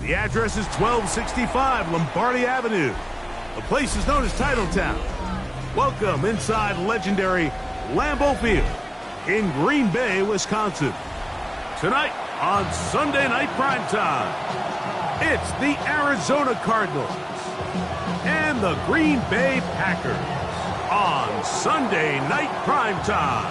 The address is 1265 Lombardi Avenue. The place is known as Titletown. Welcome inside legendary Lambeau Field in Green Bay, Wisconsin. Tonight on Sunday Night Primetime, it's the Arizona Cardinals and the Green Bay Packers on Sunday Night Primetime.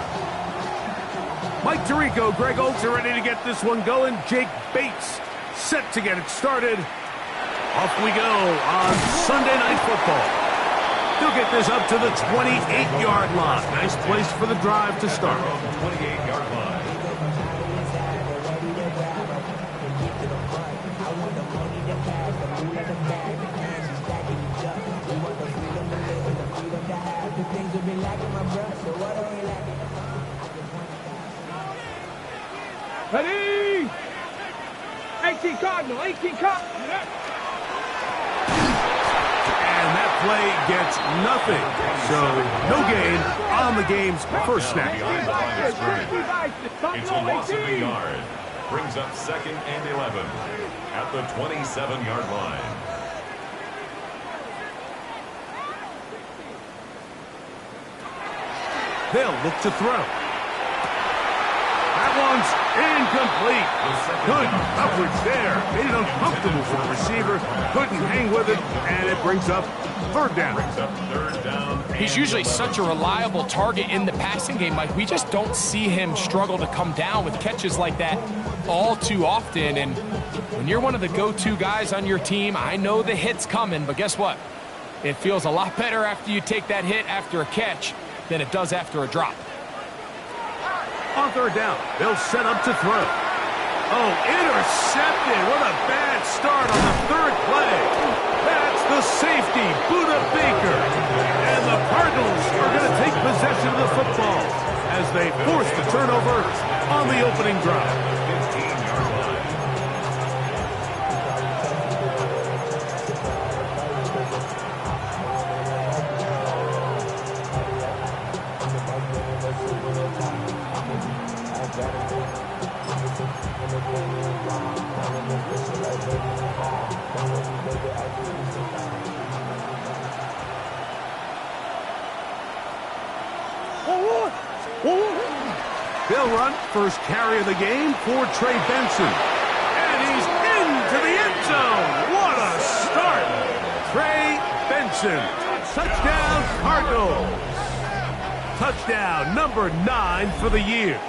Mike Tirico, Greg Oates are ready to get this one going. Jake Bates set to get it started. Off we go on Sunday Night Football. He'll get this up to the 28-yard line. Nice place for the drive to start. 28-yard line. Ready? 18 Cardinal, 18 Cardinal. And that play gets nothing. So no gain on the game's first snap. It's a loss of a yard. Brings up 2nd and 11 at the 27-yard line. They'll look to throw. That one's incomplete. Good coverage there. Made it uncomfortable for the receiver. Couldn't hang with it, and it brings up third down. He's usually such a reliable target in the passing game, Mike. We just don't see him struggle to come down with catches like that all too often. And when you're one of the go-to guys on your team, I know the hit's coming, but guess what? It feels a lot better after you take that hit after a catch than it does after a drop. On third down, they'll set up to throw. Oh, intercepted. What a bad start on the third play. That's the safety, Budda Baker. And the Cardinals are going to take possession of the football as they force the turnover on the opening drive. 15-yard line. They'll run first carry of the game for Trey Benson. And he's into the end zone. What a start. Trey Benson. Touchdown, Cardinals. Touchdown number 9 for the year.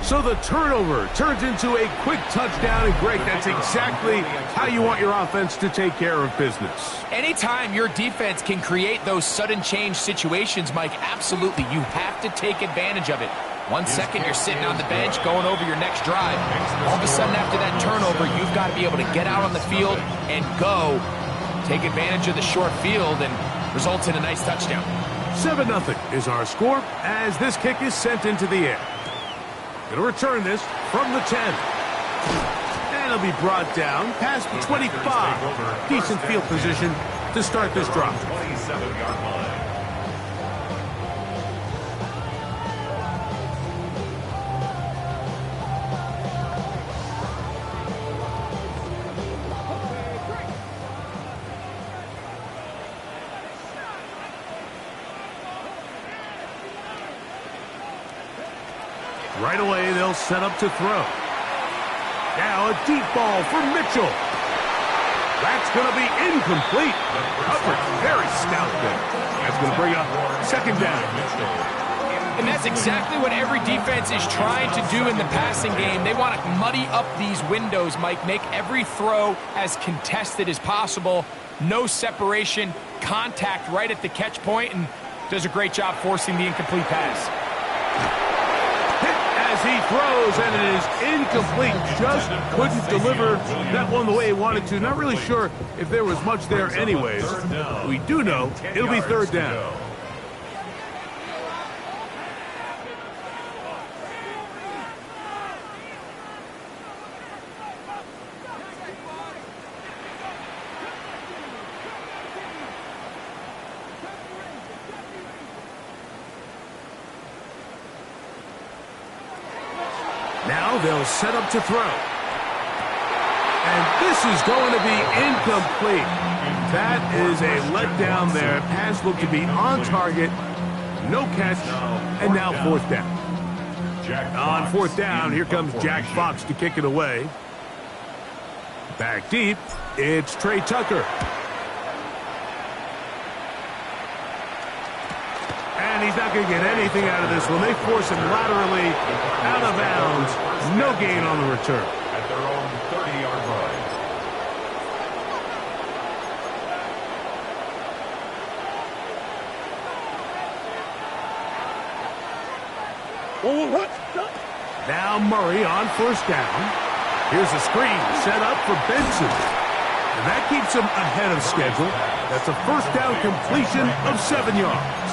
So the turnover turns into a quick touchdown, and Greg, that's exactly how you want your offense to take care of business. Anytime your defense can create those sudden change situations, Mike, absolutely, you have to take advantage of it. 1 second, you're sitting on the bench going over your next drive. All of a sudden, after that turnover, you've got to be able to get out on the field and go. Take advantage of the short field and results in a nice touchdown. 7-0 is our score as this kick is sent into the air. Going to return this from the 10. And it'll be brought down past the 25. Decent field position to start this drive. 27-yard line. Right away, they'll set up to throw. Now a deep ball for Mitchell. That's going to be incomplete. Coverage very stout there. That's going to bring up second down. And that's exactly what every defense is trying to do in the passing game. They want to muddy up these windows, Mike, make every throw as contested as possible. No separation, contact right at the catch point, and does a great job forcing the incomplete pass. As he throws, and it is incomplete. Just couldn't deliver that one the way he wanted to. Not really sure if there was much there anyways. We do know it'll be third down. Now they'll set up to throw. And this is going to be incomplete. That is a letdown there. Pass looked to be on target. No catch. And now fourth down. On fourth down, here comes Jack Fox to kick it away. Back deep, it's Trey Tucker. And he's not going to get anything out of this one. They force him laterally out of bounds. No gain on the return. At their own 30-yard line. Now Murray on first down. Here's a screen set up for Benson. And that keeps him ahead of schedule. That's a first down completion of 7 yards.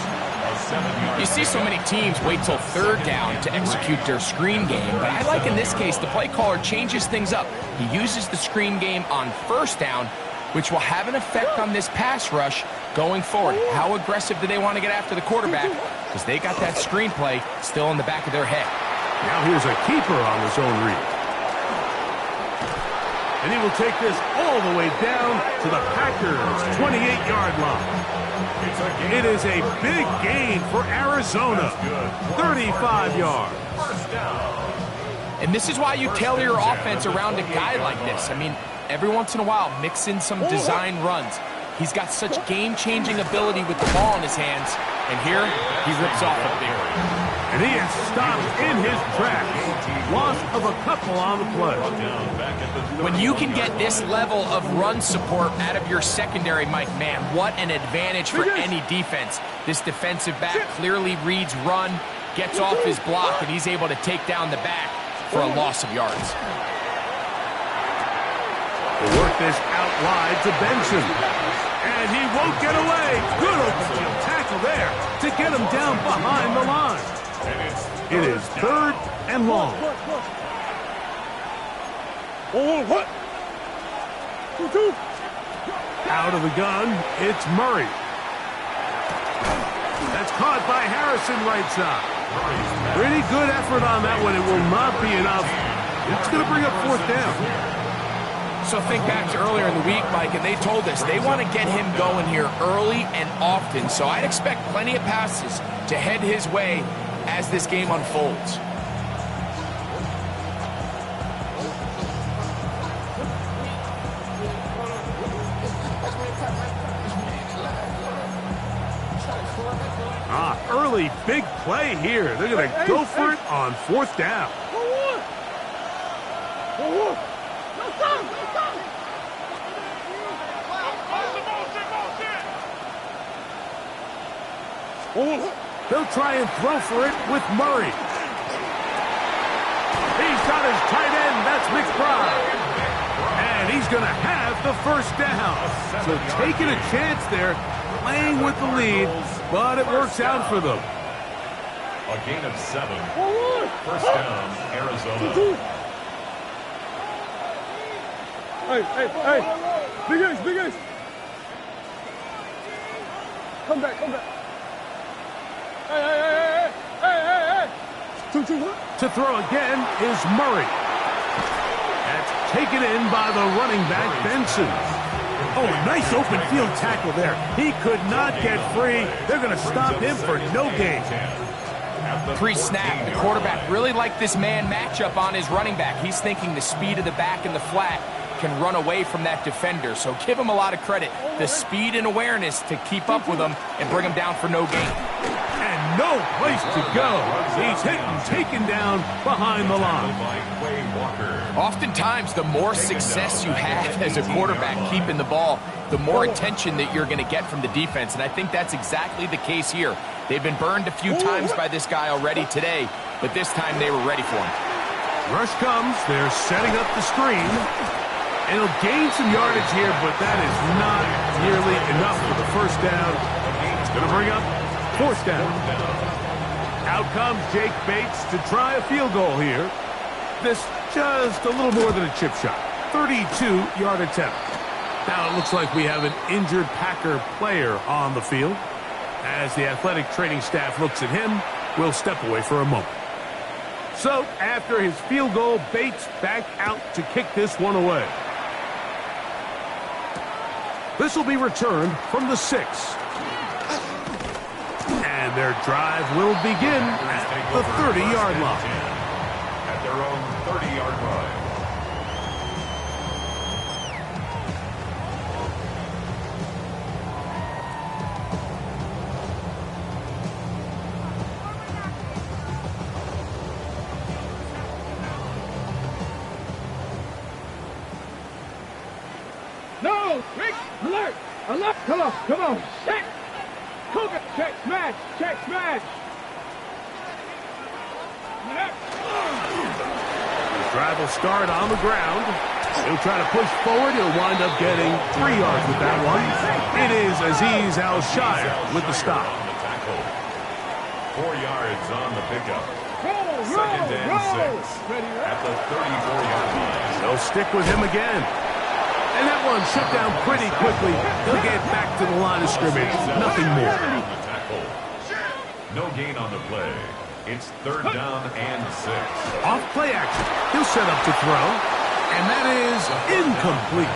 You see so many teams wait till third down to execute their screen game, but I like in this case the play caller changes things up. He uses the screen game on first down, which will have an effect on this pass rush going forward. How aggressive do they want to get after the quarterback? Because they got that screen play still in the back of their head. Now here's a keeper on his own read. And he will take this all the way down to the Packers' 28-yard line. It is a big gain for Arizona. 35 yards. And this is why you tailor your offense around a guy like this. I mean, every once in a while, mix in some design runs. He's got such game-changing ability with the ball in his hands. And here, he rips off a big one. And he is stopped in his tracks. Loss of a couple on the play. When you can get this level of run support out of your secondary, Mike, man, what an advantage for any defense. This defensive back clearly reads run, gets off his block, and he's able to take down the back for a loss of yards. We'll work this out wide to Benson. And he won't get away. Good open tackle there to get him down behind the line. It is third and long. Out of the gun, it's Murray. That's caught by Harrison right side. Pretty good effort on that one. It will not be enough. It's going to bring up fourth down. also think back to earlier in the week, Mike, and they told us they want to get him going here early and often. So I'd expect plenty of passes to head his way as this game unfolds. Early big play here. They're going to go for it on 4th down. They'll try and throw for it with Murray. He's got his tight end. That's McBride. And he's going to have the 1st down. So taking a chance there, playing with the lead, but it works out for them. A gain of 7. 1st down, Arizona. Hey. Big Ace. Come back. Hey. 2. To throw again is Murray. That's taken in by the running back, Benson. Oh, nice open field tackle there. He could not get free. They're going to stop him for no gain. Pre-snap, the quarterback really liked this man matchup on his running back. He's thinking the speed of the back in the flat can run away from that defender. So give him a lot of credit. The speed and awareness to keep up with him and bring him down for no gain. And no place to go. He's hit and taken down behind the line. Oftentimes, the more success you have as a quarterback keeping the ball, the more attention that you're going to get from the defense. And I think that's exactly the case here. They've been burned a few times by this guy already today, but this time they were ready for him. Rush comes. They're setting up the screen. And he'll gain some yardage here, but that is not nearly enough for the 1st down. It's going to bring up 4th down. Out comes Jake Bates to try a field goal here. This just a little more than a chip shot. 32-yard attempt. Now it looks like we have an injured Packer player on the field. As the athletic training staff looks at him, we'll step away for a moment. So after his field goal, Bates back out to kick this one away. This will be returned from the 6. And their drive will begin at the 30-yard line. At their own 30-yard line. No, Rick, alert. Come on. Check. Cougar, check, smash. The drive will start on the ground. He'll try to push forward. He'll wind up getting 3 yards with that one. It is Azeez Al-Shire with the stop. 4 yards on the pickup. 2nd and 6 at the 34-yard line. They'll stick with him again. And that one shut down pretty quickly. He'll get back to the line of scrimmage. Nothing more. No gain on the play. It's 3rd down and 6. Off play action. He'll set up to throw. And that is incomplete.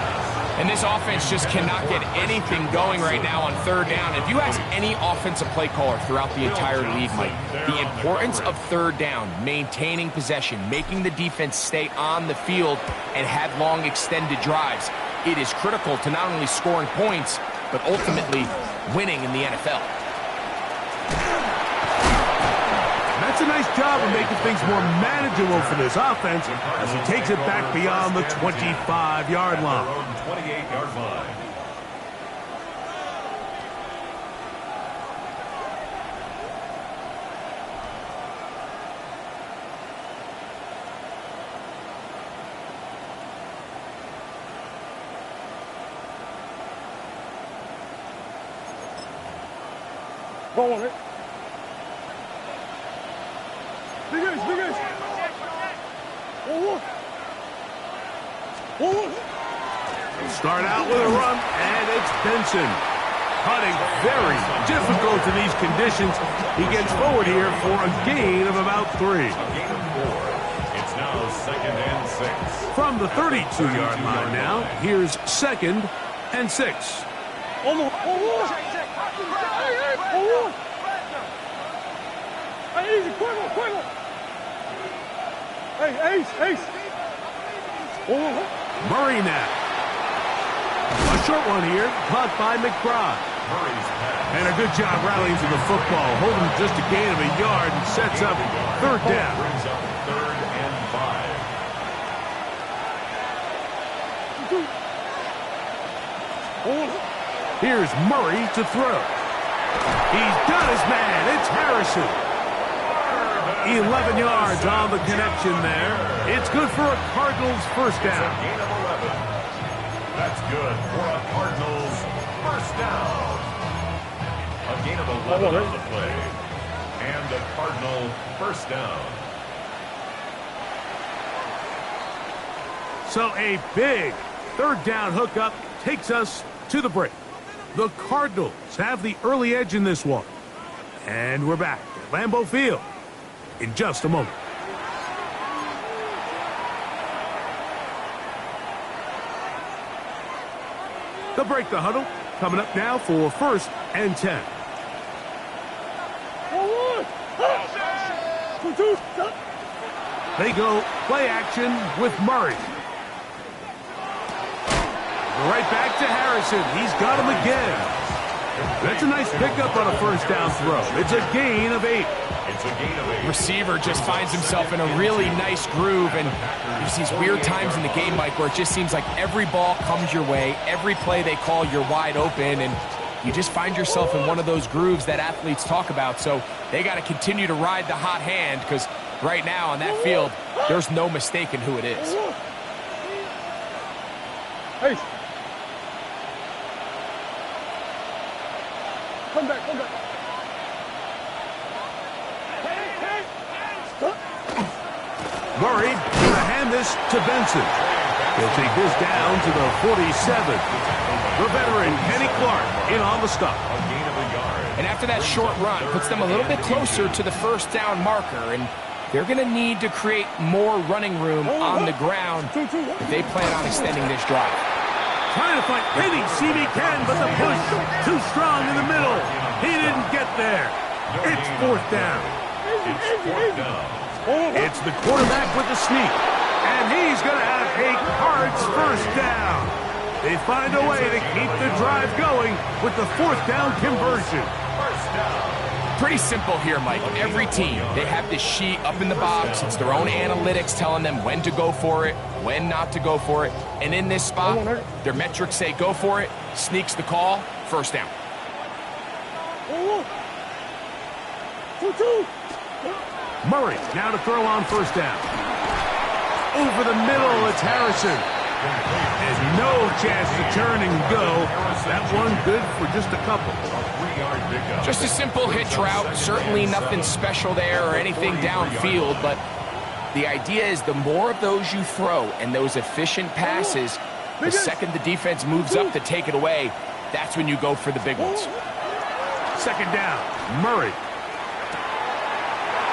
And this offense just cannot get anything going right now on 3rd down. If you ask any offensive play caller throughout the entire league, Mike, the importance of 3rd down, maintaining possession, making the defense stay on the field and have long extended drives, it is critical to not only scoring points, but ultimately winning in the NFL. That's a nice job of making things more manageable for this offense as he takes it back beyond the 25-yard line. 28-yard line. Go on, Rick. Big Ace. Start out with a run, and it's Benson. Cutting very difficult in these conditions. He gets forward here for a gain of about 3. A gain of 4. It's now second and 6. From the 32-yard line now, here's 2nd and 6. Ace. Murray now. A short one here, caught by McBride. Murray's pass. And a good job rallying to the football, holding just a gain of a yard and sets up 3rd down. Brings up 3rd and 5. Here's Murray to throw. He's got his man. It's Harrison. 11 yards on the connection there. It's good for a Cardinals first It's a down. gain of 11. That's good for a Cardinals first down. A gain of 11 on the play. And a Cardinal first down. So a big 3rd down hookup takes us to the break. The Cardinals have the early edge in this one. And we're back at Lambeau Field in just a moment. They'll break the huddle. Coming up now for 1st and 10. They go play action with Murray. Right back to Harrison. He's got him again. That's a nice pickup on a first down throw. It's a gain of 8. It's a gain of 8. Receiver just finds himself in a really nice groove, and there's these weird times in the game, Mike, where it just seems like every ball comes your way, every play they call, you're wide open, and you just find yourself in one of those grooves that athletes talk about. So they got to continue to ride the hot hand, because right now on that field, there's no mistaking who it is. Hey. Come back. Murray gonna hand this to Benson. He'll take this down to the 47. The veteran, Kenny Clark, in on the stop. A gain of a yard. And after that short run, puts them a little bit closer to the first down marker, and they're going to need to create more running room on the ground if they plan on extending this drive. Trying to find any seam he can, but the push too strong in the middle. He didn't get there. It's 4th down. It's 4th down. It's the quarterback with the sneak, and he's going to have a Cards first down. They find a way to keep the drive going with the 4th down conversion. First down. Pretty simple here, Mike. Every team, they have this sheet up in the box. It's their own analytics telling them when to go for it, when not to go for it. And in this spot, their metrics say go for it, sneaks the call, first down. Murray now to throw on first down. Over the middle, it's Harrison. There's no chance to turn and go. That one good for just a couple. A 3-yard pickup. Just a simple hitch route. Certainly nothing special there or anything downfield, but the idea is the more of those you throw and those efficient passes, the second the defense moves up to take it away, that's when you go for the big ones. 2nd down, Murray.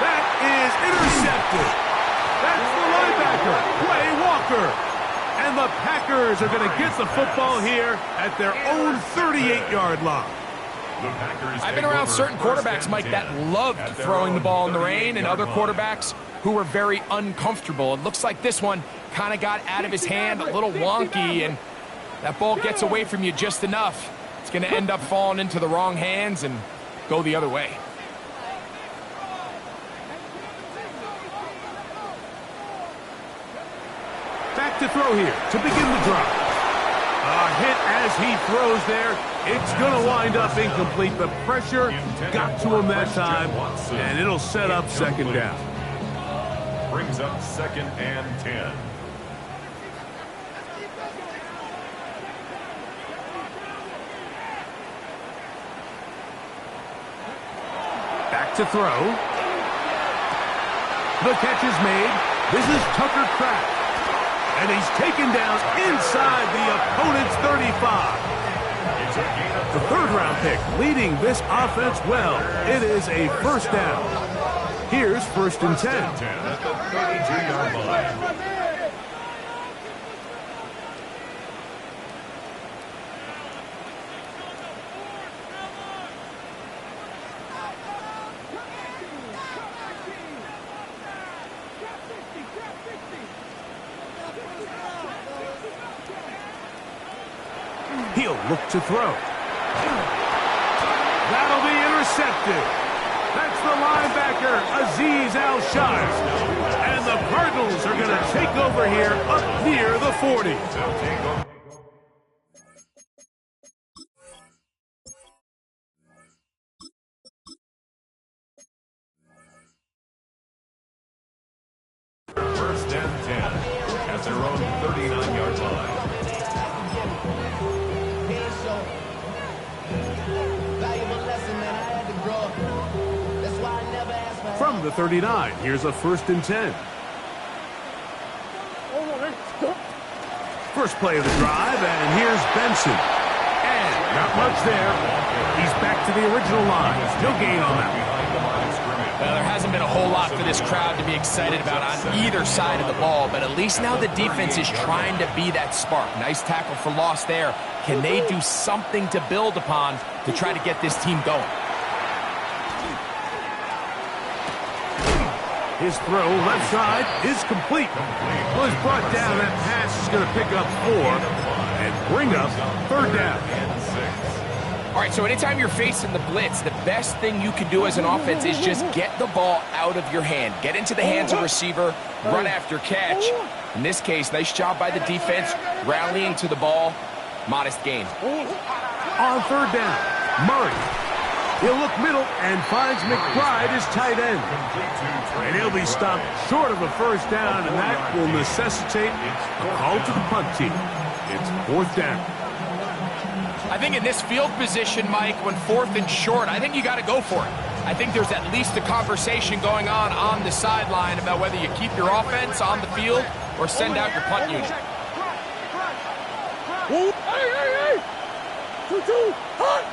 That is intercepted. That's the linebacker, Quay Walker. And the Packers are going to get the football here at their own 38-yard line. I've been around certain quarterbacks, Mike, that loved throwing the ball in the rain, and other quarterbacks who were very uncomfortable. It looks like this one kind of got out of his hand, a little wonky, and that ball gets away from you just enough. It's going to end up falling into the wrong hands and go the other way. Back to throw here to begin the drive. A hit as he throws there. It's going to wind up incomplete. The pressure got to him that time, and it'll set up 2nd down. Brings up 2nd and 10. Back to throw. The catch is made. This is Tucker Kraft. And he's taken down inside the opponent's 35. The 3rd round pick leading this offense well. It is a first down. Here's 1st and 10. At the 32-yard line. He'll look to throw. That'll be intercepted. That's the linebacker, Azeez Al-Shaair. And the Cardinals are going to take over here up near the 40. First and 10 at their own 39-yard line. From the 39, here's a 1st and 10. First play of the drive, and here's Benson. And not much there. He's back to the original line. No gain on that. Well, there hasn't been a whole lot for this crowd to be excited about on either side of the ball, but at least now the defense is trying to be that spark. Nice tackle for loss there. Can they do something to build upon to try to get this team going? His throw left side is complete. Was brought down. That pass is going to pick up 4 and bring up 3rd down. All right, so anytime you're facing the blitz, the best thing you can do as an offense is just get the ball out of your hand. Get into the hands of receiver, run after catch. In this case, nice job by the defense, rallying to the ball. Modest gain. On 3rd down, Murray. He'll look middle and finds McBride as tight end. And he'll be stopped short of a 1st down, and that will necessitate a call to the punt team. It's 4th down. I think in this field position, Mike, when 4th and short, I think you got to go for it. I think there's at least a conversation going on the sideline about whether you keep your offense on the field or send out your punt unit. Hey! 2-2, punt!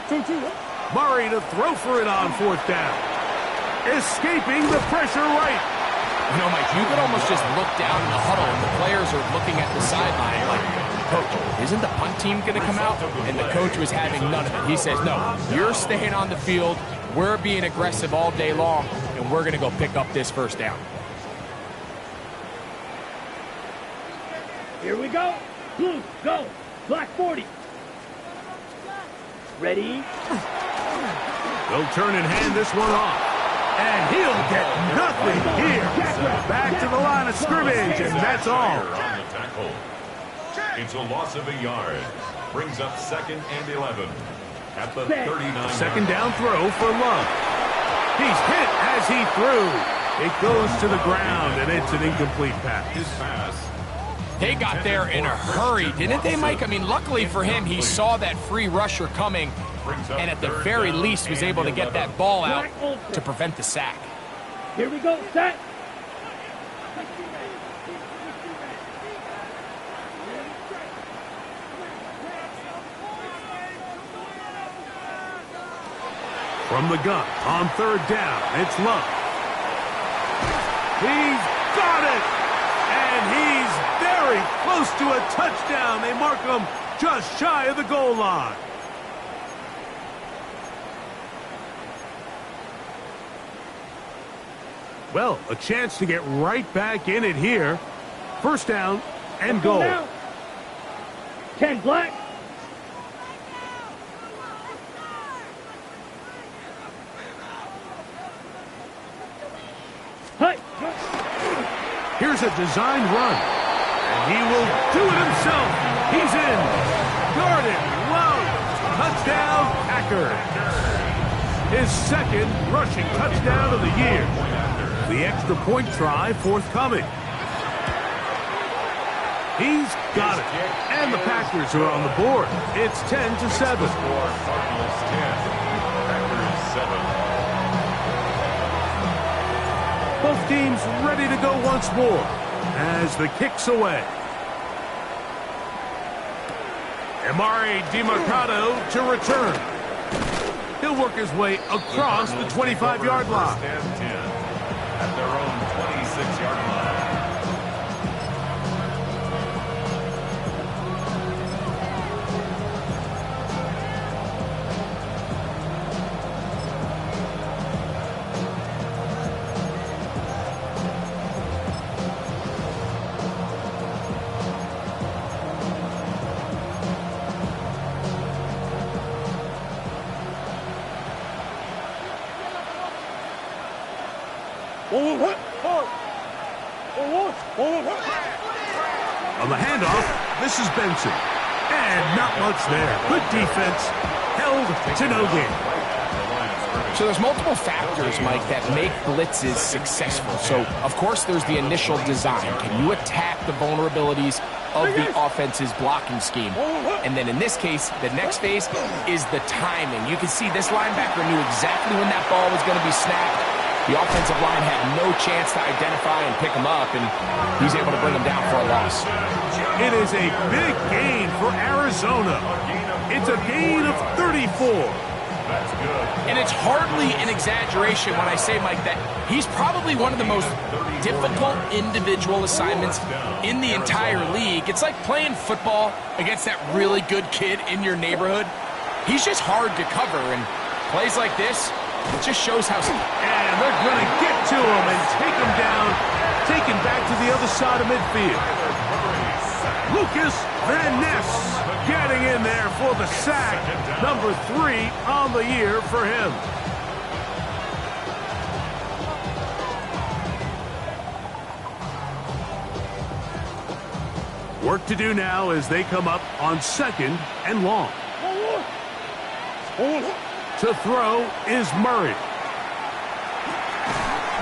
2-2. Murray to throw for it on 4th down. Escaping the pressure right. You know, Mike, you could almost just look down in the huddle and the players are looking at the sideline like, Coach, isn't the punt team going to come out? And the coach was having none of it. He says, no, you're staying on the field. We're being aggressive all day long, and we're going to go pick up this 1st down. Here we go. Blue, go. Black 40. Ready? They'll turn and hand this one off. And he'll get nothing here. Back to the line of scrimmage, and that's all. On the tackle. It's a loss of a yard. Brings up 2nd and 11 at the 39. 2nd down throw for Love. He's hit as he threw. It goes to the ground, and it's an incomplete pass. His pass. They got there in a hurry, didn't they, Mike? I mean, luckily for him, he saw that free rusher coming, and at the very least was able to get that ball out to prevent the sack. Here we go, set. From the gun, on 3rd down, it's Love. He's got it! And he's very close to a touchdown. They mark him just shy of the goal line. Well, a chance to get right back in it here. 1st down and goal. 10 black. Here's a designed run. And he will do it himself. He's in. Guarded. Love. Touchdown, Packers. His 2nd rushing touchdown of the year. The extra point try forthcoming. He's got it. And the Packers are on the board. It's 10-7. Cardinals 10. Packers 7. Both teams ready to go once more as the kick's away. Emari Demercado to return. He'll work his way across the 25-yard line. First and 10 at their own 26-yard line. On the handoff, this is Benson. And not much there. Good defense. Held to no gain. So there's multiple factors, Mike, that make blitzes successful. So, of course, there's the initial design. Can you attack the vulnerabilities of the offense's blocking scheme? And then in this case, the next phase is the timing. You can see this linebacker knew exactly when that ball was going to be snapped. The offensive line had no chance to identify and pick him up, and he's able to bring him down for a loss. It is a big gain for Arizona. It's a gain of 34. That's good. And it's hardly an exaggeration when I say, Mike, that he's probably one of the most difficult individual assignments in the entire league. It's like playing football against that really good kid in your neighborhood. He's just hard to cover, and plays like this, it just shows how... And they're going to get to him and take him down, taken back to the other side of midfield. Lucas Van Ness getting in there for the sack. Number 3 on the year for him. Work to do now as they come up on 2nd and long. To throw is Murray.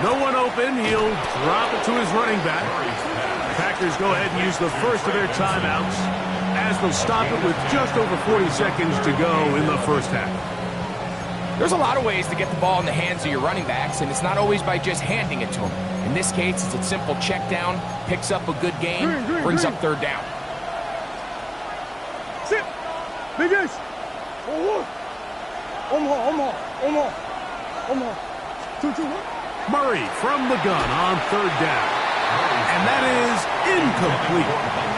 No one open. He'll drop it to his running back. Packers go ahead and use the first of their timeouts as they'll stop it with just over 40 seconds to go in the first half. There's a lot of ways to get the ball in the hands of your running backs, and it's not always by just handing it to them. In this case, it's a simple check down, picks up a good gain, brings up 3rd down. Sit. Biggest. Murray from the gun on 3rd down. And that is incomplete.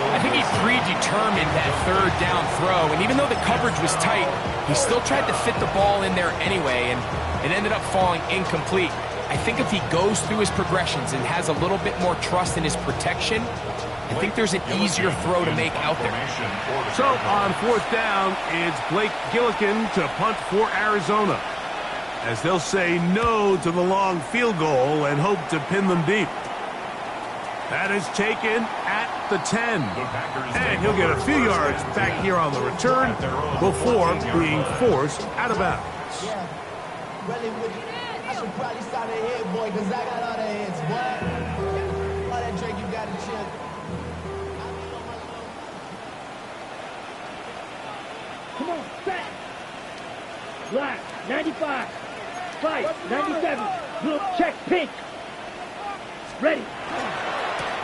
I think he predetermined that 3rd down throw, and even though the coverage was tight, he still tried to fit the ball in there anyway, and it ended up falling incomplete. I think if he goes through his progressions and has a little bit more trust in his protection, I think there's an easier throw to make out there. So on 4th down, it's Blake Gillikin to punt for Arizona, as they'll say no to the long field goal and hope to pin them deep. That is taken at the 10. And he'll get a few yards back here on the return before being forced out of bounds. Yeah, really, I should probably start a hit, boy, because I got all the hits, boy. All that Drake, you got to chill. Come on, back. Black, 95. Fight, 97. Blue, check, pink. Ready.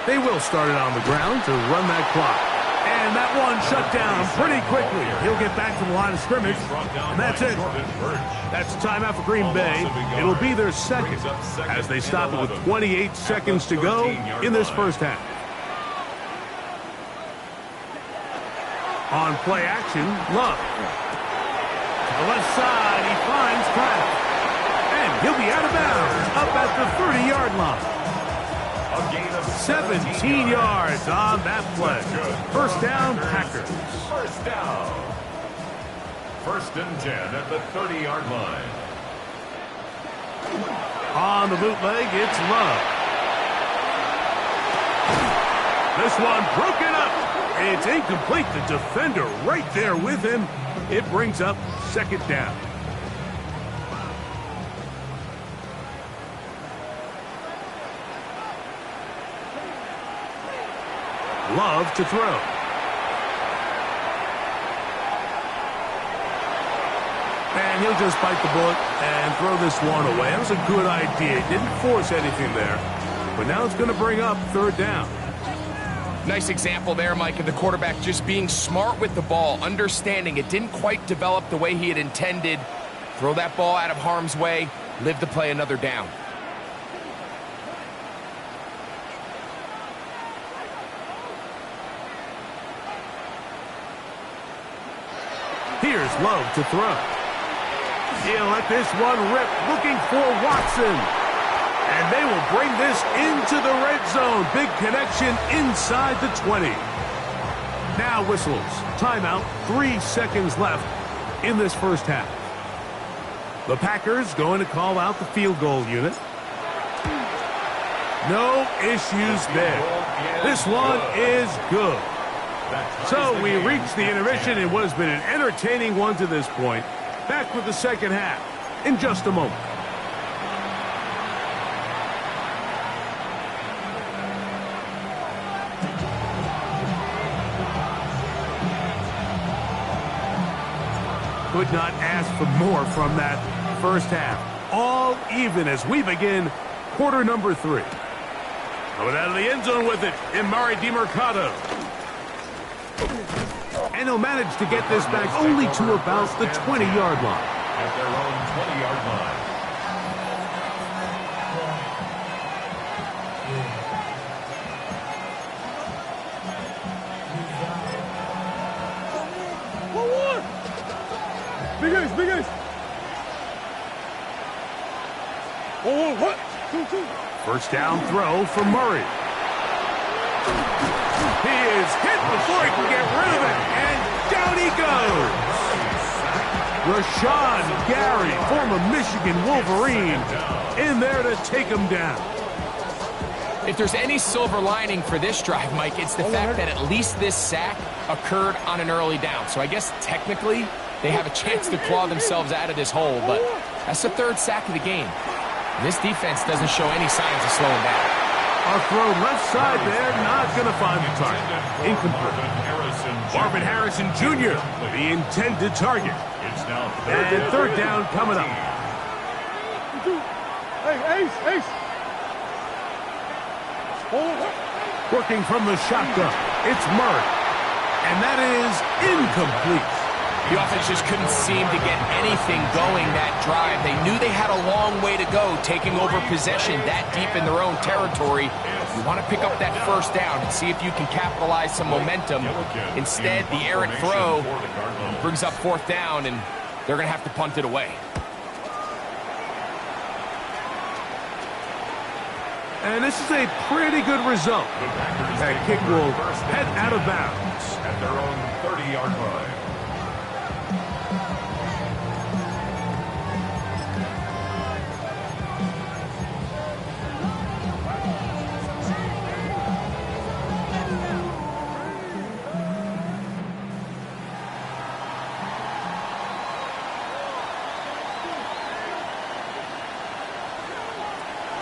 They will start it on the ground to run that clock. And that one shut down pretty quickly. He'll get back to the line of scrimmage, and that's it. That's a timeout for Green Bay. It'll be their 2nd as they stop it with 28 seconds to go in this first half. On play action, Love. To the left side, he finds Kraft. And he'll be out of bounds up at the 30-yard line. 17 yards on that play. First down, Packers. First down. 1st and 10 at the 30-yard line. On the bootleg, it's Love. This one broken up. It's incomplete. The defender right there with him. It brings up 2nd down. Love to throw. And he'll just bite the bullet and throw this one away. That was a good idea. Didn't force anything there. But now it's going to bring up 3rd down. Nice example there, Mike, of the quarterback just being smart with the ball, understanding it didn't quite develop the way he had intended, Throw that ball out of harm's way, live to play another down. Here's Love to throw. He'll let this one rip, looking for Watson. And they will bring this into the red zone. Big connection inside the 20. Now whistles. Timeout. 3 seconds left in this first half. The Packers going to call out the field goal unit. No issues there. This one is good. So we reach the intermission in what has been an entertaining one to this point. Back with the second half in just a moment. Could not ask for more from that first half. All even as we begin quarter number 3. Coming out of the end zone with it, Emari Demercado. And he'll manage to get this back only to about the 20-yard line. At their own 20-yard line. Big ace, big ace. Oh, what? 2-2. First down throw for Murray. He is hit before he can get rid of it, and down he goes. Rashawn Gary, former Michigan Wolverine, in there to take him down. If there's any silver lining for this drive, Mike, it's the fact that at least this sack occurred on an early down. So I guess technically they have a chance to claw themselves out of this hole, but that's the 3rd sack of the game. This defense doesn't show any signs of slowing down. A throw left side there, not going to find the target. Incomplete. Marvin Harrison Jr., the intended target. It's now And third down coming up. Hey, ace, ace. Working from the shotgun, it's Murray. And that is incomplete. The offense just couldn't seem to get anything going that drive. They knew they had a long way to go, taking over possession that deep in their own territory. You want to pick up that first down and see if you can capitalize some momentum. Instead, the errant throw brings up 4th down, and they're going to have to punt it away. And this is a pretty good result. That kick will head out of bounds. At their own 30-yard line.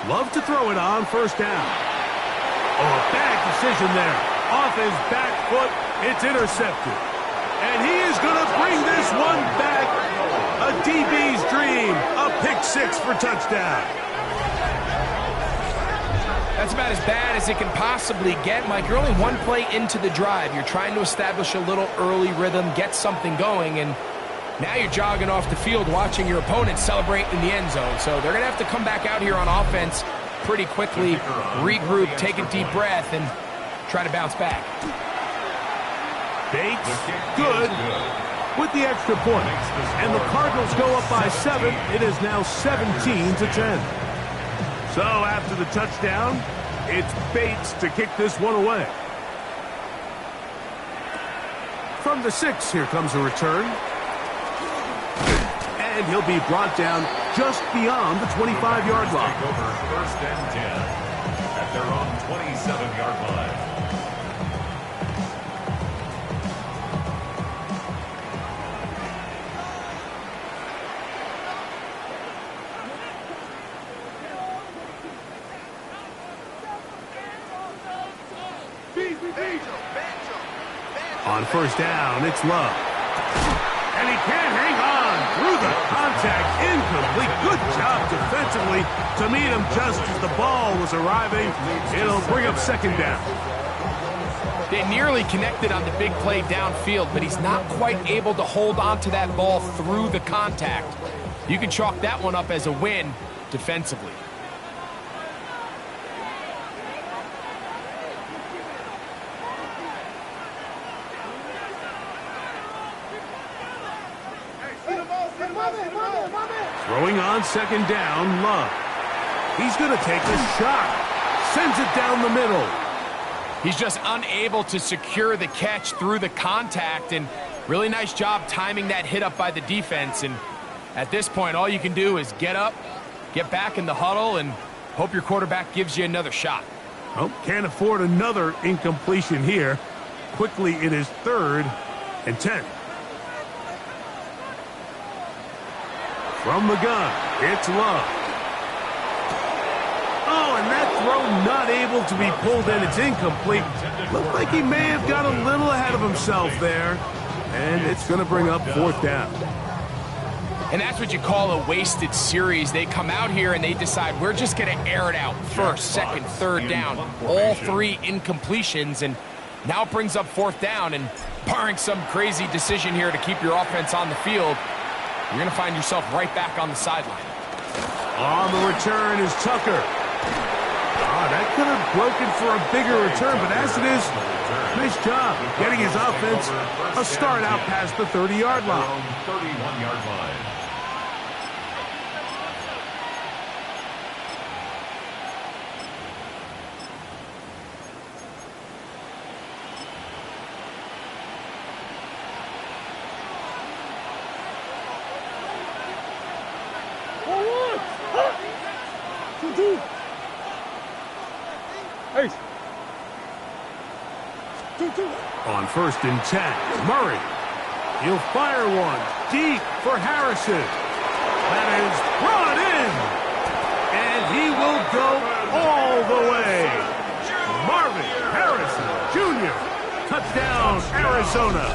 Love to throw it on first down. Oh, a bad decision there. Off his back foot, it's intercepted. And he is going to bring this one back. A DB's dream. A pick 6 for touchdown. That's about as bad as it can possibly get, Mike. You're only one play into the drive. You're trying to establish a little early rhythm, get something going, and now you're jogging off the field watching your opponent celebrate in the end zone. So they're going to have to come back out here on offense pretty quickly, regroup, take a deep breath, and try to bounce back. Bates, good, with the extra point. And the Cardinals go up by 7. It is now 17-10. So after the touchdown, it's Bates to kick this one away. From the 6, here comes a return. And he'll be brought down just beyond the 25-yard line. Take over 1st and 10 at their own 27-yard line. On first down, it's Love. And he can't hang on through the contact. Incomplete. Good job defensively to meet him just as the ball was arriving. It'll bring up second down. They nearly connected on the big play downfield, but he's not quite able to hold on to that ball through the contact. You can chalk that one up as a win defensively. Throwing on second down, Love. He's going to take a shot. Sends it down the middle. He's just unable to secure the catch through the contact, and really nice job timing that hit up by the defense. And at this point, all you can do is get up, get back in the huddle, and hope your quarterback gives you another shot. Oh, can't afford another incompletion here. Quickly, it is 3rd and 10. From the gun, it's Love. Oh, and that throw not able to be pulled in. It's incomplete. Looked like he may have got a little ahead of himself there. And it's going to bring up 4th down. And that's what you call a wasted series. They come out here and they decide we're just going to air it out. 1st, 2nd, 3rd down. All 3 incompletions. And now it brings up 4th down. And barring some crazy decision here to keep your offense on the field, you're going to find yourself right back on the sideline. On the return is Tucker. That could have broken for a bigger return, but as it is, nice job getting his offense a start out past the 30-yard line. 31-yard line. On 1st and 10, Murray. He'll fire one deep for Harrison. That is brought in. And he will go all the way. Marvin Harrison Jr. Touchdown, Arizona.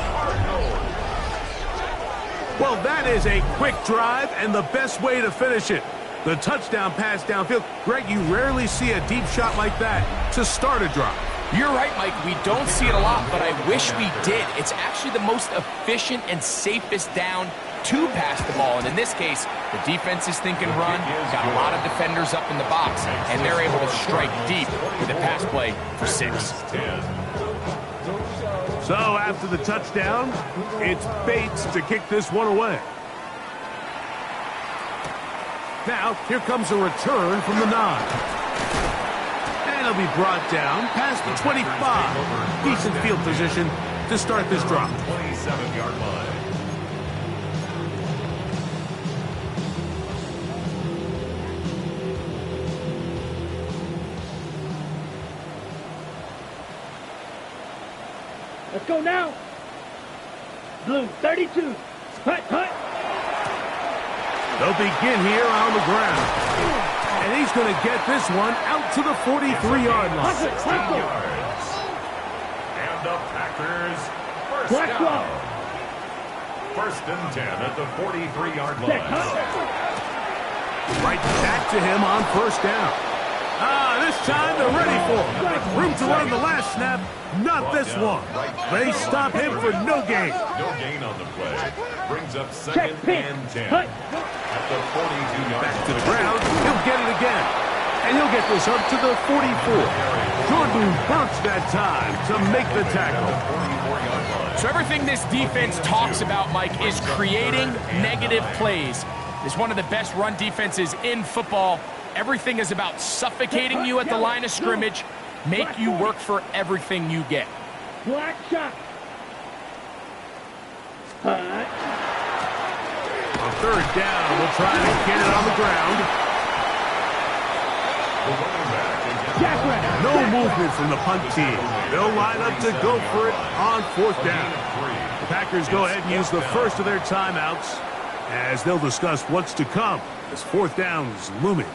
Well, that is a quick drive and the best way to finish it. The touchdown pass downfield. Greg, you rarely see a deep shot like that to start a drive. You're right, Mike. We don't see it a lot, but I wish we did. It's actually the most efficient and safest down to pass the ball. And in this case, the defense is thinking run, got a lot of defenders up in the box, and they're able to strike deep with a pass play for 6. So after the touchdown, it's Bates to kick this one away. Now, here comes a return from the 9. And he'll be brought down past the 25. Decent field position to start this drive. 27-yard line. Let's go now. Blue 32. Hut, hut. They'll begin here on the ground. And he's going to get this one out to the 43-yard line. 16 yards. And the Packers first down. 1st and 10 at the 43-yard line. Right back to him on 1st down. This time they're ready for him. Room to run the last snap. Not this one. They stop him for no gain. No gain on the play. Brings up 2nd and 10. At the 42-yard Back line. to the ground. He'll get it again. And he'll get this up to the 44. Jordan Burks that time to make the tackle. So everything this defense talks about, Mike, is creating negative plays. It's one of the best run defenses in football. Everything is about suffocating you at the line of scrimmage, make you work for everything you get. Black shot. Hut. On 3rd down, we'll try to get it on the ground. No movement from the punt team. They'll line up to go for it on 4th down. The Packers go ahead and use the first of their timeouts as they'll discuss what's to come as 4th down is looming.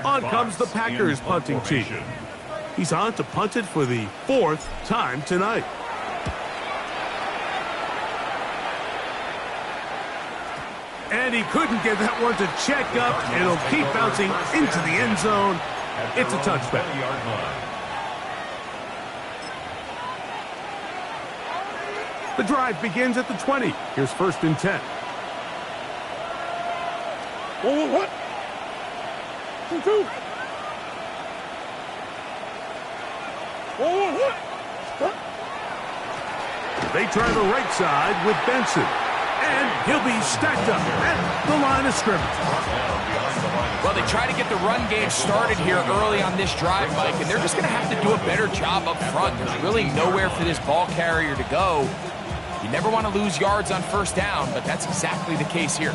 On comes the Packers punting team. He's on to punt it for the 4th time tonight. And he couldn't get that one to check up. It'll keep bouncing into the end zone. It's a touchback. The drive begins at the 20. Here's 1st and 10. What? 2-2. What? They try the right side with Benson. And he'll be stacked up at the line of scrimmage. Well, they try to get the run game started here early on this drive, Mike, and they're just going to have to do a better job up front. There's really nowhere for this ball carrier to go. You never want to lose yards on first down, but that's exactly the case here.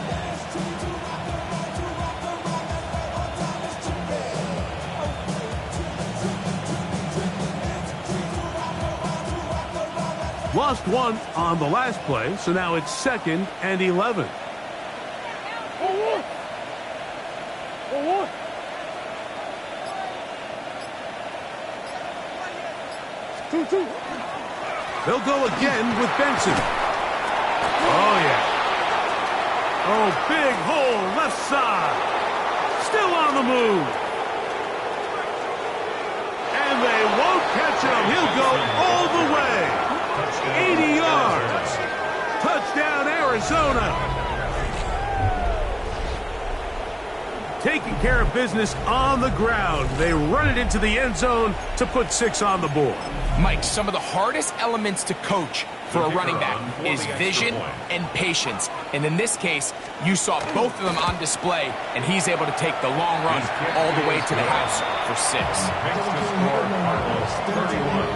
Lost one on the last play, so now it's 2nd and 11. They'll go again with Benson. Oh, yeah. Oh, big hole left side. Still on the move. And they won't catch him. He'll go all the way. 80 yards. Touchdown, Arizona. Taking care of business on the ground. They run it into the end zone to put 6 on the board. Mike, some of the hardest elements to coach for a running back is vision and patience. And in this case, you saw both of them on display, and he's able to take the long run all the way to the house for 6. Makes the score Cardinals 31,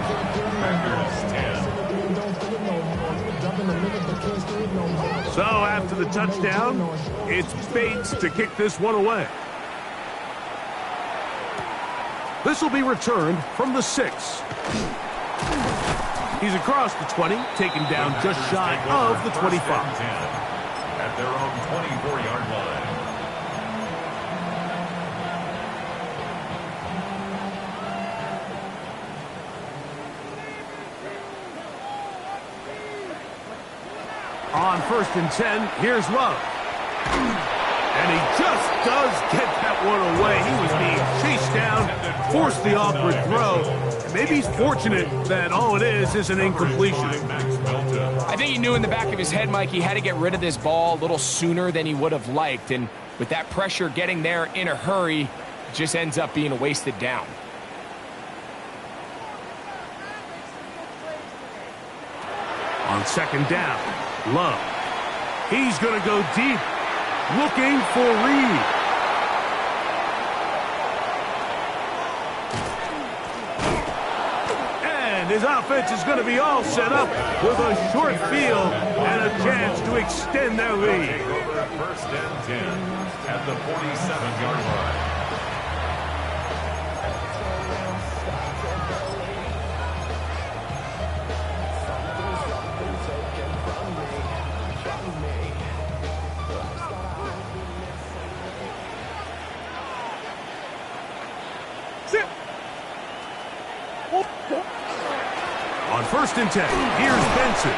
Packers 10. So after the touchdown, it's Bates to kick this one away. This will be returned from the 6. He's across the 20, taken down just shy of the 25. At their own 24-yard line. On 1st and 10, here's Love. And he just does get that one away. He was being chased down, forced the awkward throw. And maybe he's fortunate that all it is an incompletion. I think he knew in the back of his head, Mike, he had to get rid of this ball a little sooner than he would have liked. And with that pressure getting there in a hurry, it just ends up being a wasted down. On 2nd down, Love. He's going to go deep, looking for Reed. And his offense is going to be all set up with a short field and a chance to extend their lead. 1st and 10 at the 47-yard line. On 1st and 10, here's Benson.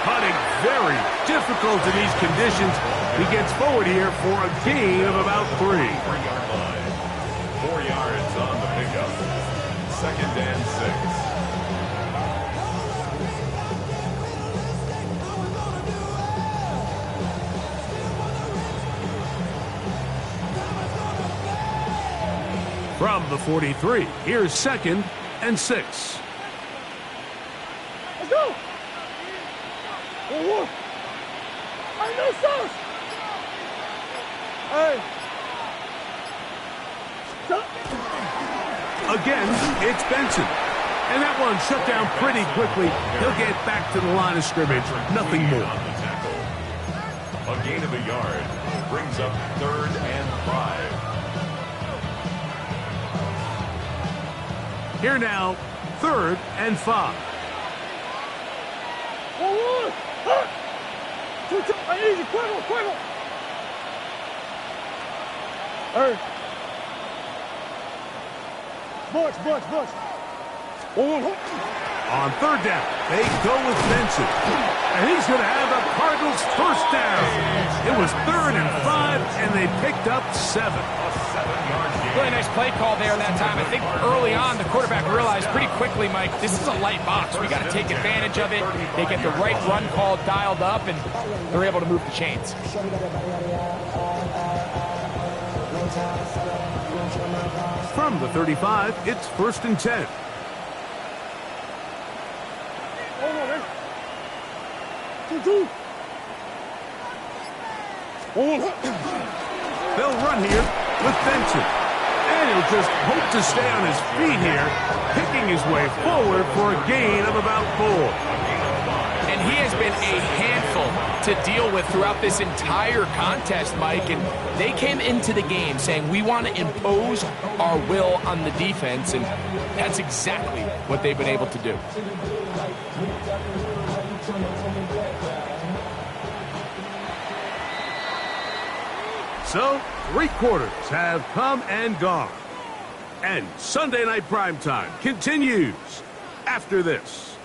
Putting very difficult in these conditions. He gets forward here for a gain of about 3. 4-yard line. 4 yards on the pickup. 2nd and 6. From the 43, here's 2nd and 6. Let's go! I know sauce! Hey! Again, it's Benson. And that one shut down pretty quickly. He'll get back to the line of scrimmage. Nothing more. A gain of a yard brings up 3rd and 5. Here now, 3rd and 5. Easy, quick. Hey. Bush. On 3rd down, they go with Benson. And he's going to have the Cardinals' 1st down. It was 3rd and 5, and they picked up 7. Really nice play call there that time. I think early on the quarterback realized pretty quickly, Mike, this is a light box. We got to take advantage of it. They get the right run call dialed up, and they're able to move the chains. From the 35, it's 1st and 10. They'll run here with Benson. And he'll just hope to stay on his feet here, picking his way forward for a gain of about 4. And he has been a handful to deal with throughout this entire contest, Mike. And they came into the game saying, we want to impose our will on the defense. And that's exactly what they've been able to do. So, 3 quarters have come and gone. And Sunday Night Primetime continues after this.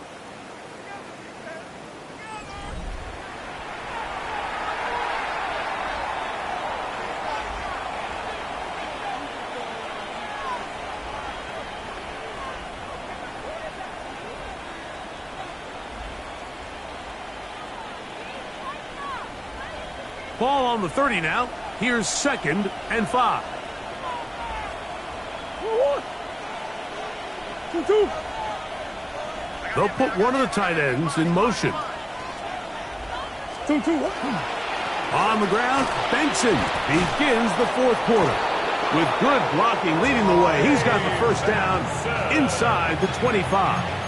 Ball on the 30 now. Here's 2nd and 5. They'll put one of the tight ends in motion. On the ground, Benson begins the 4th quarter. With good blocking leading the way, he's got the 1st down inside the 25.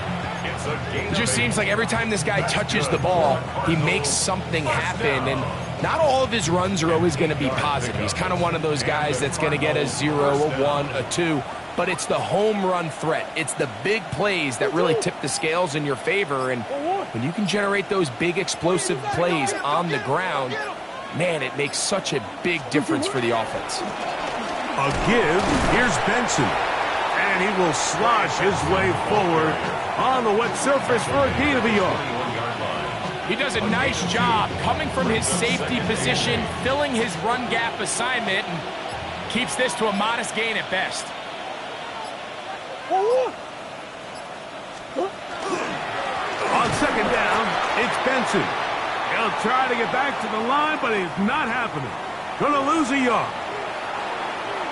It just seems like every time this guy touches the ball, he makes something happen. And not all of his runs are always going to be positive. He's kind of one of those guys that's going to get a 0, a 1, a 2. But it's the home run threat. It's the big plays that really tip the scales in your favor. And when you can generate those big explosive plays on the ground, man, it makes such a big difference for the offense. A give. Here's Benson. And he will slosh his way forward on the wet surface for a gain of a yard. He does a nice job coming from his safety position, filling his run gap assignment, and keeps this to a modest gain at best. On 2nd down, it's Benson. He'll try to get back to the line, but it's not happening. Gonna lose a yard.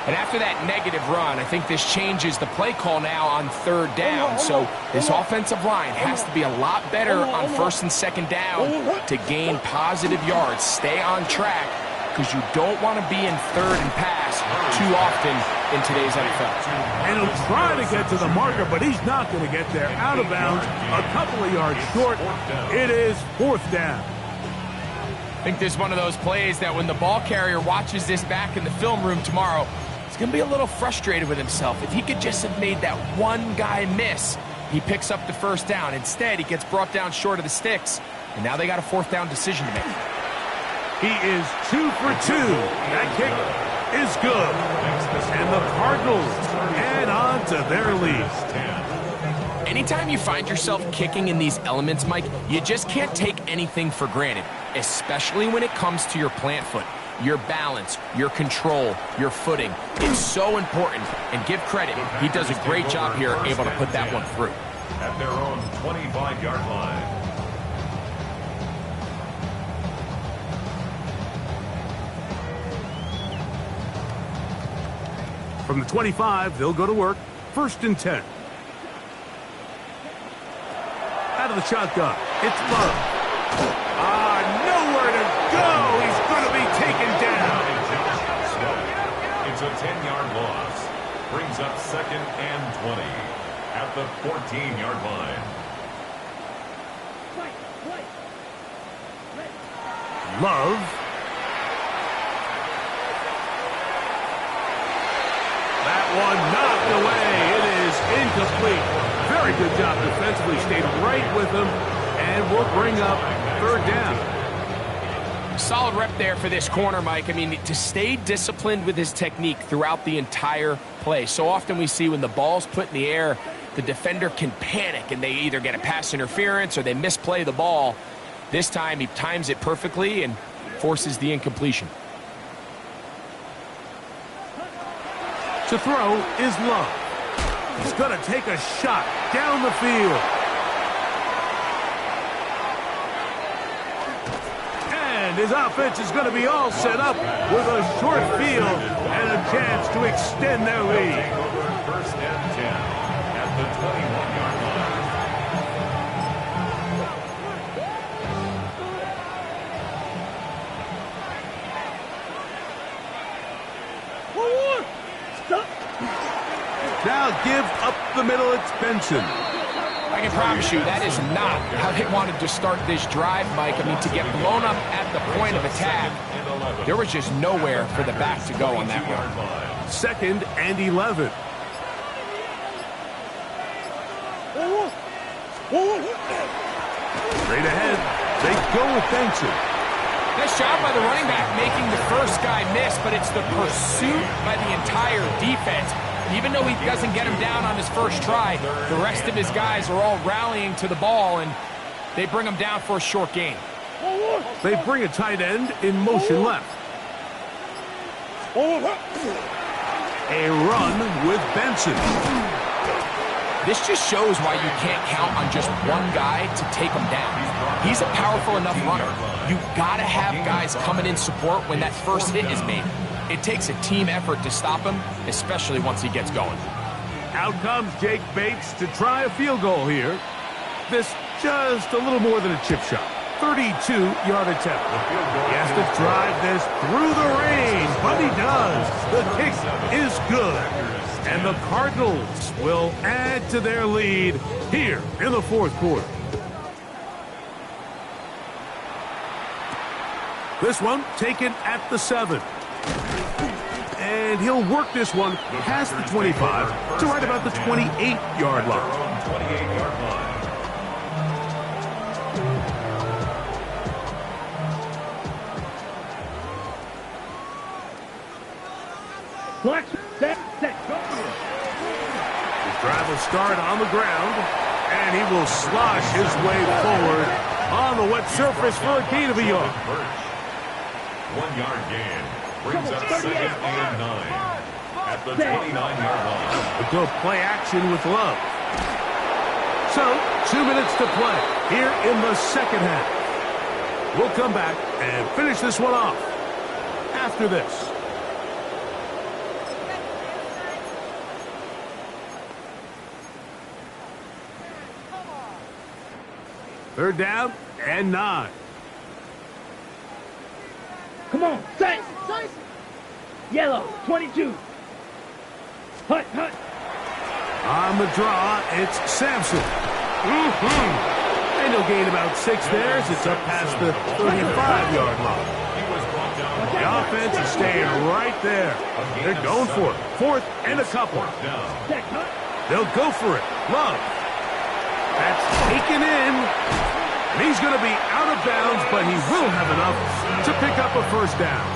And after that negative run, I think this changes the play call now on 3rd down. So this offensive line has to be a lot better on 1st and 2nd down to gain positive yards. Stay on track, because you don't want to be in 3rd and pass too often in today's NFL. And he'll try to get to the marker, but he's not going to get there. Out of bounds, a couple of yards short. It is 4th down. I think this is one of those plays that when the ball carrier watches this back in the film room tomorrow, he's going to be a little frustrated with himself. If he could just have made that one guy miss, he picks up the 1st down. Instead, he gets brought down short of the sticks, and now they got a 4th down decision to make. He is 2 for 2. That kick is good. And the Cardinals add on to their lead. Anytime you find yourself kicking in these elements, Mike, you just can't take anything for granted, especially when it comes to your plant foot. Your balance, your control, your footing. It's so important, and give credit. He does a great job here able to put that one through. At their own 25-yard line. From the 25, they'll go to work. 1st and 10. Out of the shotgun, it's Love. Nowhere to go. He's going to be taken down. It's a 10-yard loss. Brings up 2nd and 20 at the 14-yard line. Love. That one knocked away. It is incomplete. Very good job defensively. Stayed right with him, and will bring up 3rd down. Solid rep there for this corner, Mike. I mean, to stay disciplined with his technique throughout the entire play. So often we see when the ball's put in the air, the defender can panic, and they either get a pass interference or they misplay the ball. This time he times it perfectly and forces the incompletion. To throw is Love. He's going to take a shot down the field. And And his offense is going to be all set up with a short field and a chance to extend their lead. First and 10 at the 21-yard line. Now give up the middle, it's Benson. I can promise you that is not how they wanted to start this drive, Mike. I mean, to get blown up at the point of attack, there was just nowhere for the back to go on that run. 2nd and 11. Straight ahead, they go with Benson. Nice job by the running back making the first guy miss, but it's the pursuit by the entire defense. Even though he doesn't get him down on his first try, the rest of his guys are all rallying to the ball, and they bring him down for a short gain. They bring a tight end in motion left. A run with Benson. This just shows why you can't count on just one guy to take him down. He's a powerful enough runner. You gotta have guys coming in support when that first hit is made. It takes a team effort to stop him, especially once he gets going. Out comes Jake Bates to try a field goal here. This just a little more than a chip shot. 32-yard attempt. He has to drive this through the rain, but he does. The kick is good. And the Cardinals will add to their lead here in the 4th quarter. This one taken at the 7. And he'll work this one past the 25 to right about the 28-yard line. 28-yard line. Flex, set, go. His drive will start on the ground, and he will slosh his way forward on the wet surface for a gain of a yard. 1-yard gain brings up 2nd and 9 at the 29-yard line. A good play action with Love. So, 2 minutes to play here in the 2nd half. We'll come back and finish this one off after this. Third down and 9. Come on, set. Yellow, 22. Hut. On the draw, it's Sampson. And he'll gain about 6 there as it's up past the 35-yard line. The offense is staying right there. They're going for it. 4th and a couple. They'll go for it. Love. That's taken in. And he's going to be out of bounds, but he will have enough to pick up a first down.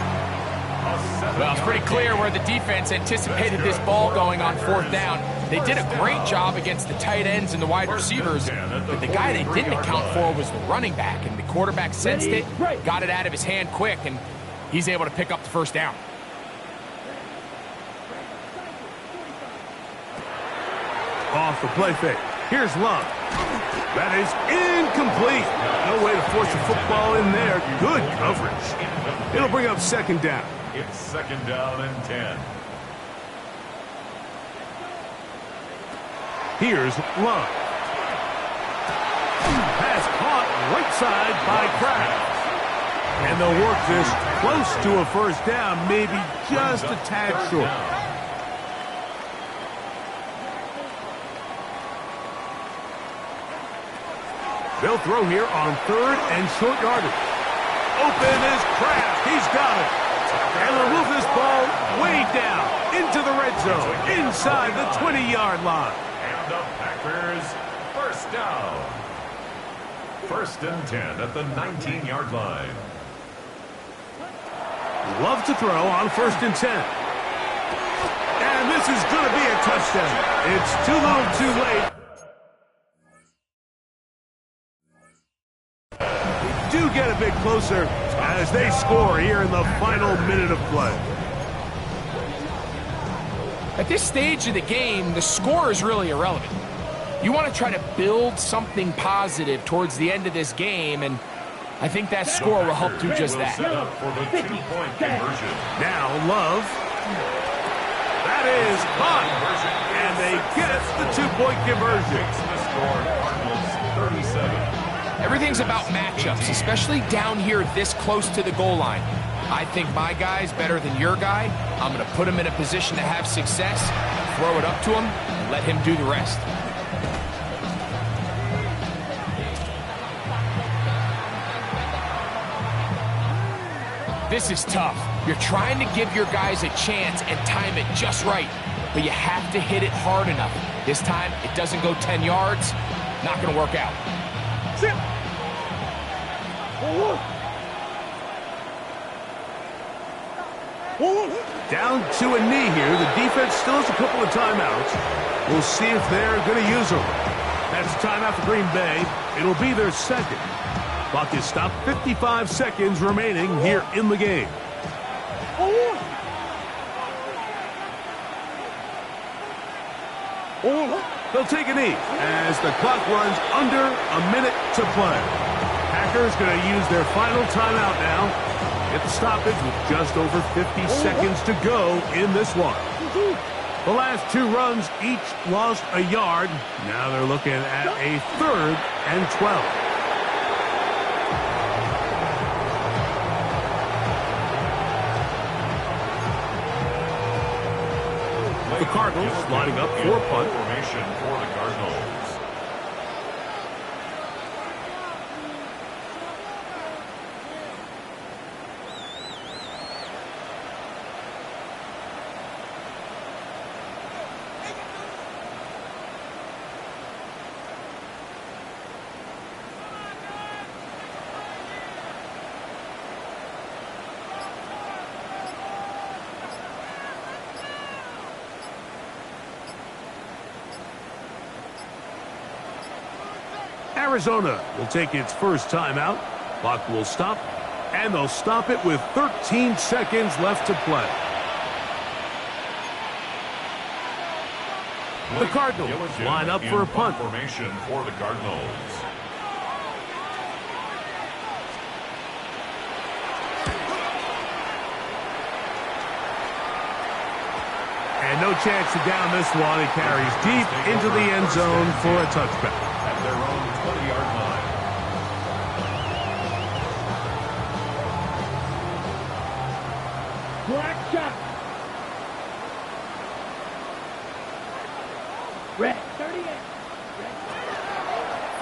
Well, it's pretty clear where the defense anticipated this ball going on 4th down. They did a great job against the tight ends and the wide receivers, but the guy they didn't account for was the running back, and the quarterback sensed it, got it out of his hand quick, and he's able to pick up the first down. Off the play fake. Here's Love. That is incomplete. No way to force the football in there. Good coverage. It'll bring up 2nd down. It's 2nd down and 10. Here's Love. Pass caught right side by Kraft. And they'll work this close to a first down, maybe just a tad short. They'll throw here on 3rd and short yardage. Open is Kraft. He's got it. And they'll move this ball way down into the red zone, inside the 20-yard line. And the Packers first down. 1st and 10 at the 19-yard line. Love to throw on 1st and 10. And this is going to be a touchdown. It's too little too late. Do get a bit closer as they score here in the final minute of play. At this stage of the game, the score is really irrelevant. You want to try to build something positive towards the end of this game, and I think that score will help do just that. Set up for the 2-point conversion. Now Love. That is hot. And they get the 2-point conversion. Makes the score Cardinals 37. Everything's about matchups, especially down here this close to the goal line. I think my guy's better than your guy. I'm going to put him in a position to have success, throw it up to him, and let him do the rest. This is tough. You're trying to give your guys a chance and time it just right, but you have to hit it hard enough. This time, it doesn't go 10 yards. Not going to work out. Sit. Down to a knee here. The defense still has a couple of timeouts. We'll see if they're going to use them. That's a timeout for Green Bay. It'll be their second. Clock is stopped. 55 seconds remaining here in the game. They'll take a knee as the clock runs under a minute to play. Packers going to use their final timeout now. Get the stoppage with just over 50 seconds to go in this one. The last two runs each lost a yard. Now they're looking at a 3rd and 12. The Cardinals lining up for a punt. Formation for the Cardinals. Arizona will take its first timeout. Clock will stop, and they'll stop it with 13 seconds left to play. The Cardinals line up for a punt. Formation for the Cardinals. And no chance to down this one. It carries deep into the end zone for a touchback. At their own 20-yard line. Black shot. Red. 38.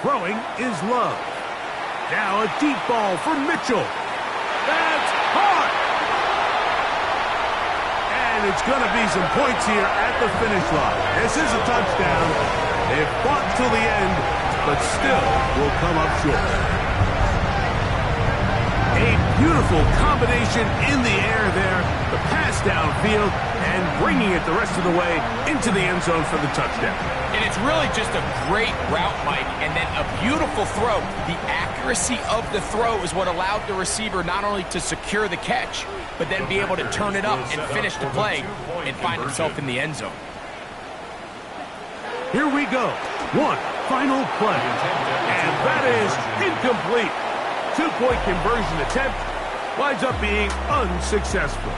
Throwing is Love. Now a deep ball for Mitchell. That's hard. And it's going to be some points here at the finish line. This is a touchdown. They've fought till the end, but still will come up short. A beautiful combination in the air there. The pass downfield and bringing it the rest of the way into the end zone for the touchdown. And it's really just a great route, Mike, and then a beautiful throw. The accuracy of the throw is what allowed the receiver not only to secure the catch, but then be able to turn it up and finish the play and find himself in the end zone. Here we go. One final play. And that is incomplete. 2-point conversion attempt winds up being unsuccessful.